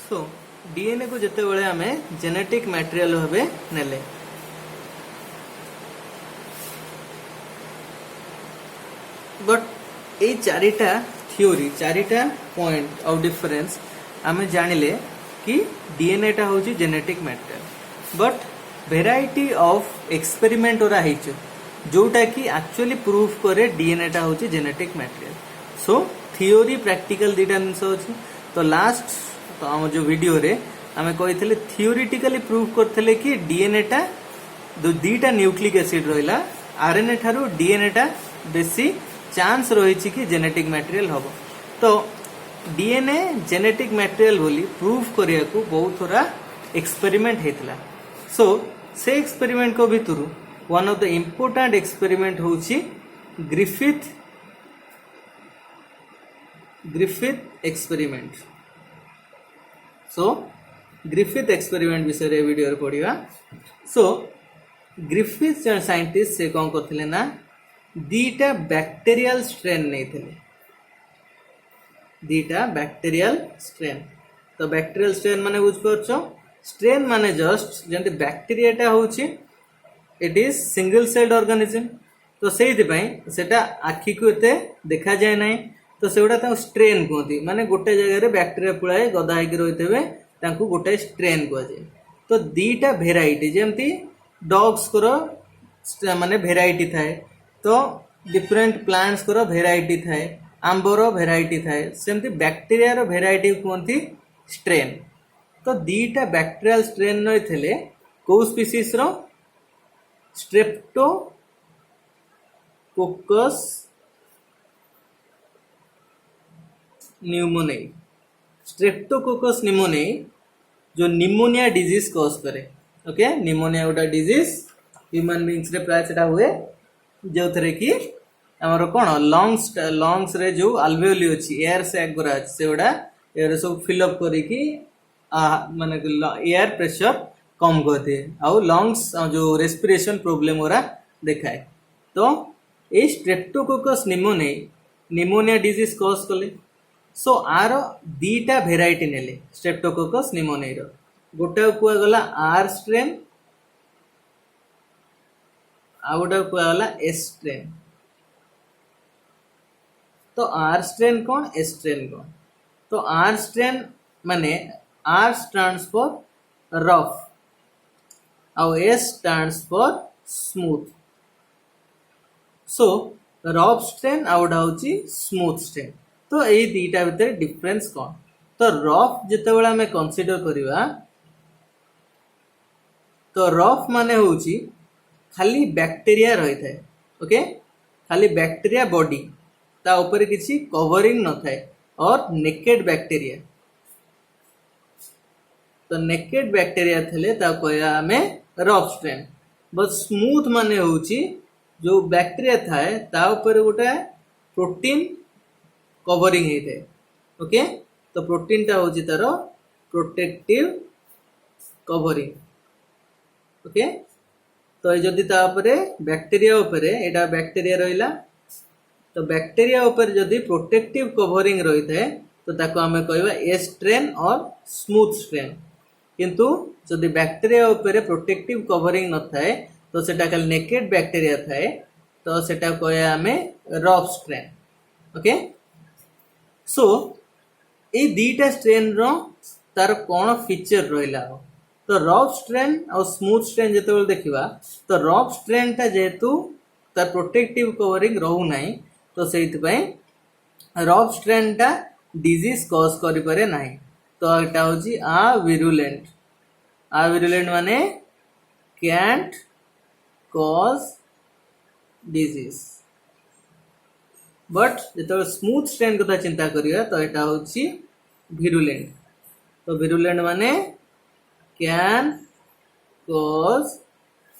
so DNA को जिते बड़े आमे जेनेटिक मटेरियल भाबे नेले बट ए चारिटा थ्योरी चारिटा पॉइंट ऑफ डिफरेंस आमे जानिले कि डीएनए टा होची genetic material but variety of experiment ओरा हिचो जोटा कि एक्चुअली प्रूव करे डीएनए टा होची genetic material so theory practical दीटा जिनस होची तो लास्ट तो हम जो वीडियो रे आमे कहिथिले थ्योरेटिकली प्रूव करथिले कि डीएनए टा दो दीटा न्यूक्लिक एसिड रहिला आरएनए थारु डीएनए टा बेसी चांस रहिछि कि जेनेटिक मटेरियल हबो तो डीएनए जेनेटिक मटेरियल बोली प्रूव करिया को बहुत थोड़ा एक्सपेरिमेंट हेतला सो से एक्सपेरिमेंट को भितरु one of the important experiment होछि Griffith experiment so Griffith experiment विषय रे वीडियो रे पढिबा सो ग्रिफिथ साइंटिस्ट से कौन करथिले ना दीटा बैक्टीरियल स्ट्रेन नैथिले दीटा बैक्टीरियल स्ट्रेन तो बैक्टीरियल स्ट्रेन माने बुझ परछो स्ट्रेन माने जस्ट जेंति बैक्टीरिया टा होछि it is single celled organism तो सेहि पई सेटा आखि को एते देखा जाय नै तो सेउडा ता स्ट्रेन कहती माने गोटे जगह रे बैक्टीरिया पुळाए गदा हेकि रहितबे तांकू गोटे स्ट्रेन को जाय तो दीटा वेराइटी जेंति डॉग्स को माने वेराइटी थाए तो डिफरेंट प्लांट्स को वेराइटी थाए आंबर वेराइटी थाए सेमती बैक्टीरिया रो वेराइटी कहती स्ट्रेन तो दीटा बैक्टीरियल स्ट्रेन नइथिले को स्पीसीज रो स्ट्रेप्टोकोकस न्यूमोनियाई स्ट्रेप्टोकोकस न्यूमोनियाई जो निमोनिया डिजीज कॉज करे ओके निमोनिया गोटा डिजीज ह्यूमन बीइंग्स रे प्राय सेटा हुए जो थरे कि हमर कोन लंग्स रे जो अल्वेओली अछि एयर सैक गुरा अछि सेउडा एयर सब फिल अप करी कि माने एयर प्रेशर कम कर दे आउ लंग्स जो रेस्पिरेशन प्रॉब्लम ओरा देखाए तो ए स्ट्रेप्टोकोकस निमोनिया डिजीज कॉज कले सो आर दीटा वेराइटी नेले स्ट्रेप्टोकोकस निमोनिया रो गोटा कुआ गला आर स्ट्रेन आ गोटा कुआ गला एस स्ट्रेन तो आर स्ट्रेन कौन एस स्ट्रेन कौन तो आर स्ट्रेन माने आर स्टैंड्स फॉर रफ और S stands for smooth so rough strain out होची स्मूथ स्ट्रेन तो ए दीटा भीतर डिफरेंस कौन तो रफ जिते बेला हमें कंसीडर करिवा तो रफ माने होची खाली बैक्टीरिया रही थाए ओके खाली बैक्टीरिया बॉडी ता ऊपर किसी कवरिंग न थाए और नेकेड बैक्टीरिया तो नेकेड बैक्टीरिया थले ता कहया हमें रफ स्ट्रेन बट स्मूथ माने होची जो बैक्टीरिया थाए ता ऊपर गोटा प्रोटीन कवरिंग हे थाए ओके तो प्रोटीन ता होची तारो प्रोटेक्टिव कवरिंग ओके तो जदि ता ऊपर बैक्टीरिया ऊपर एटा बैक्टीरिया रहिला तो बैक्टीरिया ऊपर जदि प्रोटेक्टिव कवरिंग रही थाए तो ताको हमें कहबा ए स्ट्रेन और स्मूथ स्ट्रेन किंतु जदि बैक्टीरिया ऊपर प्रोटेक्टिव कवरिंग न थाए तो सेटा खाली नेकेड बैक्टीरिया थाए तो सेटा कहया हमें रफ स्ट्रेन ओके सो ए दीटा स्ट्रेन रो तार कोन फीचर रहिला तो रफ स्ट्रेन और स्मूथ स्ट्रेन जते देखिबा तो रफ स्ट्रेन ता जेतु तार प्रोटेक्टिव कवरिंग रहू नाही तो सेति पई रफ स्ट्रेन ता डिजीज कॉज करि पारे नाही तो एटा होची विरुलेंट माने कैंट कॉज डिजीज बट जते स्मूथ स्ट्रेन कथा चिंता करिया तो एटा होची विरुलेंट तो विरुलेंट माने कैन कॉज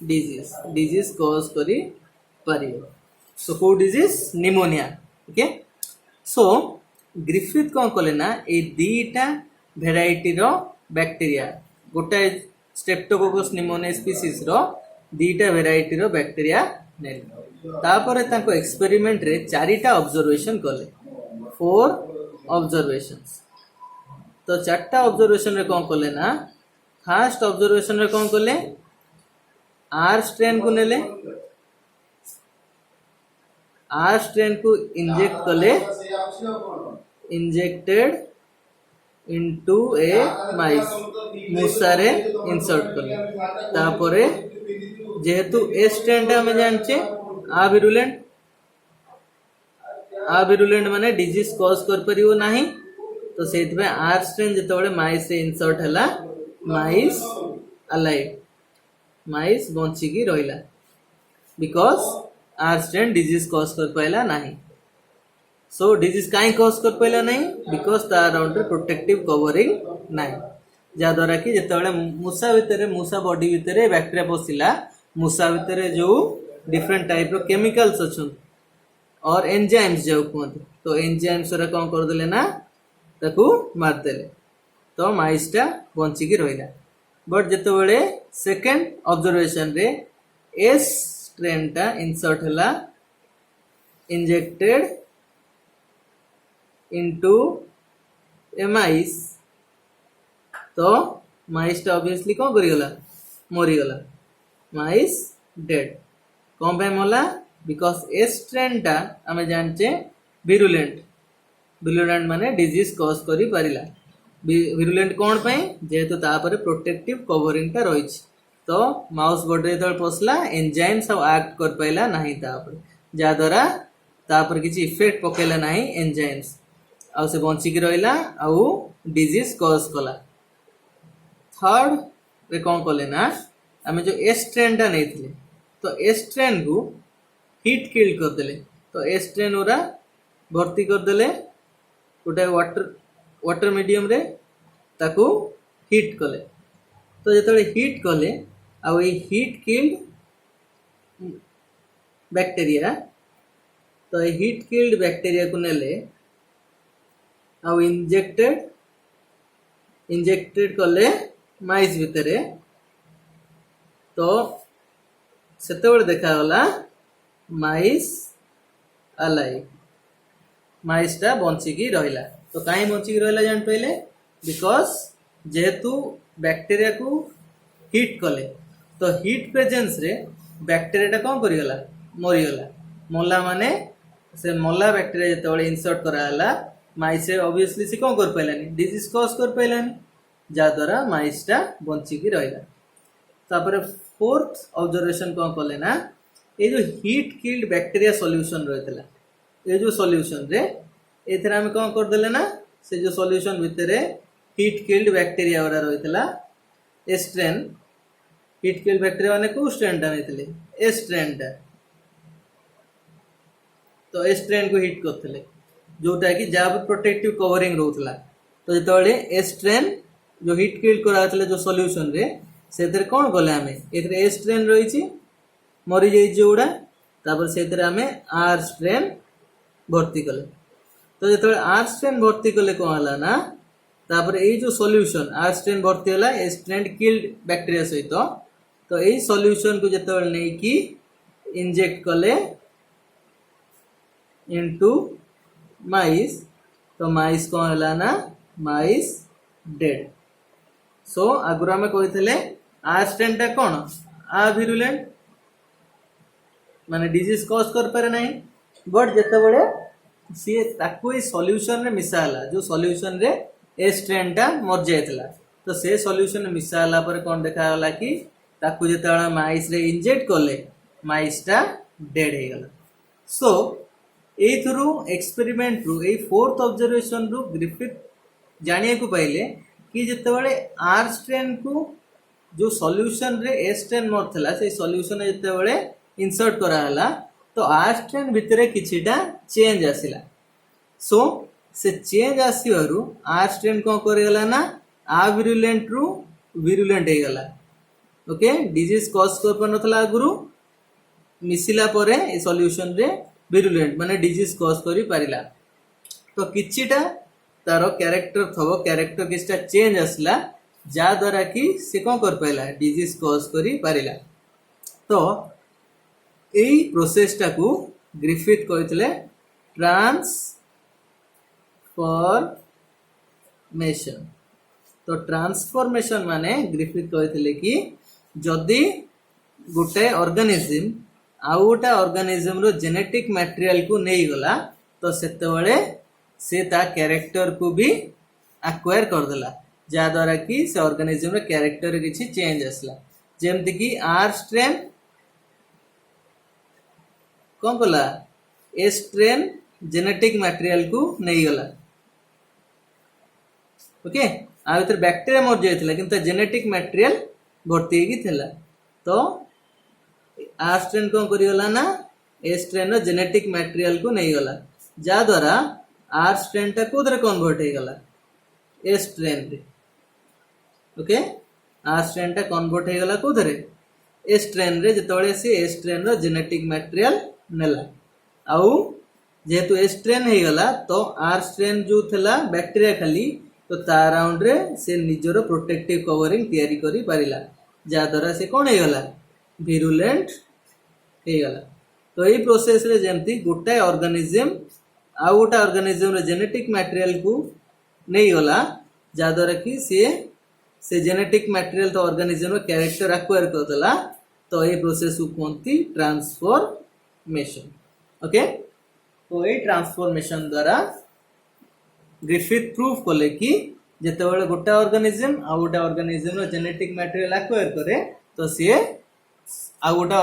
डिजीज कॉज करि पारियो सो को disease pneumonia okay so Griffith कौन कले ना ए दीटा वेराइटी रो बैक्टीरिया गोटे स्ट्रेप्टोकोकस निमोनिया स्पीसीज रो दीटा वेराइटी रो बैक्टीरिया ने तापर ताको एक्सपेरिमेंट रे चारिटा ऑब्जर्वेशन कले 4 ऑब्जर्वेशंस तो चार्टा ऑब्जर्वेशन रे कौन कले ना फास्ट ऑब्जर्वेशन रे कौन कले आर स्ट्रेन को नेले आर स्ट्रेन को इंजेक्ट कले इंजेक्टेड इनटू ए माइस मुसारे इंसर्ट कले तापरे जेहेतु ए स्ट्रेन टा हमें जानचे आविरुलेंट माने डिजीज कॉज कर परियो नाही तो सेति में आर स्ट्रेन जेतबेले माइस रे इंसर्ट हला माइस अलाइव माइस बंची की रहिला because R strain disease cause कर पाइला नाही सो डिजीज काई कॉज कर पाइला नाही बिकॉज तार अंडर प्रोटेक्टिव कवरिंग नाही जा द्वारा कि जेतबेले मूसा बॉडी भितरे बैक्टीरिया पसिला मूसा भितरे जो डिफरेंट टाइप रो केमिकल्स अछन और एंजाइम्स जो कहते तो एंजाइम्स रे कौन कर देले ना ताकू मार देले तो माइसटा बंची की रहिला बट जेतबेले सेकंड ऑब्जर्वेशन रे एस स्ट्रेन टा इंसर्ट हला इंजेक्टेड इनटू ए माइस तो माइसटा ऑब्वियसली कौन करिगला मरिगला माइस डेड कौन पे मोला बिकॉज ए स्ट्रेन टा आमे जानचे विरुलेंट माने डिजीज कॉज करी पारिला विरुलेंट कौन पे जेहेतु तापर प्रोटेक्टिव कवरिंग टा रहिछि तो माउस बॉडी जेतबे पसला एंजाइम सब एक्ट कर पाइला नाही तापर जा द्वारा तापर किछि इफेक्ट पकेला नाही एंजाइम्स आ से बंची की रहिला आ डिजीज कॉज कला थर्ड रे कौन कले ना आमे जो ए स्ट्रेन टा नेथिले तो ए स्ट्रेन को हीट किल कर देले तो ए स्ट्रेन ओरा भर्ती कर देले गोटे वाटर मीडियम रे ताकू हीट कले तो जेतबे हीट कले आ हीट किल्ड बैक्टीरिया तो हीट किल्ड बैक्टीरिया को नेले आ इंजेक्टेड कले माइस भितरे तो सेतेबेले देखा गला माइस अलाइव माइसटा बंची की रहिला तो काई बंची की रहिला जान पहिले बिकॉज जेहेतु बैक्टीरिया को हीट कले तो हीट प्रेजेंस रे बैक्टीरिया कौन करिगला मरिगला मल्ला माने से मल्ला बैक्टीरिया जेतबेले इंसर्ट कराला माइस ऑब्वियसली से कौन कर पाइलानी डिजीज कॉज कर पाइलानी जा द्वारा माइसटा बंची की रहिला तापर फोर्थ ऑब्जर्वेशन कौन कले ना ये जो हीट किल्ड बैक्टीरिया सॉल्यूशन रहितला ये जो सॉल्यूशन रे एथरा हम कौन कर देले ना से जो सॉल्यूशन भितरे हीट किल्ड बैक्टीरिया वाला रहितला a strain heat killed bacteria माने को स्ट्रेन टा नेतले ए स्ट्रेन टा तो ए स्ट्रेन को हिट करथिले जोटा कि जा प्रोटेक्टिव कवरिंग रहउतला तो जेतबेले ए स्ट्रेन जो हिट किल्ड कराथले जो सॉल्यूशन रे सेथरे कौन गले हमें एथरे ए स्ट्रेन रहिछि मरी जाई जोड़ा तापर सेथरे हमें आर स्ट्रेन भर्ती कले तो जेतबेले आर स्ट्रेन भर्ती कले कोन हला ना तापर ए जो सॉल्यूशन आर स्ट्रेन भर्ती हला ए स्ट्रेन किल्ड बैक्टीरिया सहित तो ए सॉल्यूशन को जेतबेले नै कि इंजेक्ट कले इनटू माइस तो माइस कोन हला ना माइस डेड सो आगुरा में कहिथले आर स्ट्रेन टा कोन आ विरुलेंट माने डिजीज कॉज कर पारे नहीं बट जेतेबेले सी ताकू ए सॉल्यूशन रे मिसाला जो सॉल्यूशन रे ए स्ट्रेन टा मर जायतला तो से सॉल्यूशन मिसाला पर कोन देखा गला कि ताकू जेतेबेले माइस रे इंजेक्ट करले माइस टा डेड हे गला सो ए थ्रू एक्सपेरिमेंट रू ए फोर्थ ऑब्जर्वेशन रू ग्रिफिथ जानिया को पाइले कि जेतेबेले आर स्ट्रेन को जो सॉल्यूशन रे ए स्ट्रेन मर थला से सॉल्यूशन जेतेबेले इंसर्ट करा हला तो आर स्ट्रेन भितरे किछिटा चेंज आसिला सो से चेंज आसीवरु आर स्ट्रेन को करगला ना आ विरुलेंट रू विरुलेंट हे गला ओके डिजीज कॉज कर पनथला गुरु मिसिला परे ए सॉल्यूशन रे विरुलेंट माने डिजीज कॉज करी पारिला तो किछिटा तारो कैरेक्टर थबो कैरेक्टर किछटा चेंज आसला जा द्वारा कि से कोन कर पाइला डिजीज कॉज करी पारिला तो एई प्रोसेसटा को ग्रिफिथ कहथिले तो ट्रांसफॉर्मेशन माने ग्रिफिथ कहते कि जदि गोटे ऑर्गेनिज्म आउ गोटे ऑर्गेनिज्म रो जेनेटिक मटेरियल को नहीं गला तो सेतेबेले से ता कैरेक्टर को भी एक्वायर कर देला जा द्वारा कि से ऑर्गेनिज्म रो कैरेक्टर किछि चेंज आसला जेमति कि आर स्ट्रेन कौन कला ए स्ट्रेन जेनेटिक मटेरियल को नहीं गला ओके आ भीतर बैक्टीरिया मर जाइथिला किंतु जेनेटिक मटेरियल भर्ती हेगी थिला तो आर स्ट्रेन कौन करिगला ना a strain row genetic material को नहीं गला जा द्वारा आर स्ट्रेन टा कोदरे कन्वर्ट हे गला ए स्ट्रेन रे ओके आर स्ट्रेन टा कन्वर्ट हे गला कोदरे ए स्ट्रेन रे जतबेले से a strain row genetic material नेला आउ जेहेतु ए स्ट्रेन हे गला तो आर स्ट्रेन जो थिला बैक्टीरिया खाली तो ता अराउंड रे से निजरो प्रोटेक्टिव कवरिंग तैयारी करी पारिला जा द्वारा से कोन हे गला विरुलेंट हे गला तो ये प्रोसेस रे जेमती गोटे ऑर्गेनिज्म आ गोटे ऑर्गेनिज्म रे जेनेटिक मटेरियल को नहीं गला जा द्वारा कि से जेनेटिक मटेरियल तो ऑर्गेनिज्म रो कैरेक्टर एक्वायर करतला तो ये प्रोसेस को कोनती ट्रांसफॉर्मेशन ओके तो ये ट्रांसफॉर्मेशन द्वारा ग्रिफिथ प्रूफ कले कि जेतेबेले गोटे ऑर्गेनिज्म आ गोटे ऑर्गेनिज्म रो जेनेटिक मटेरियल एक्वायर करे तो सी आ गोटे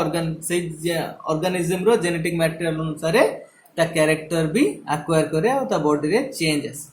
ऑर्गेनिज्म रो जेनेटिक मटेरियल अनुसार ता कैरेक्टर भी एक्वायर करे आ ता बॉडी रे चेंज आसे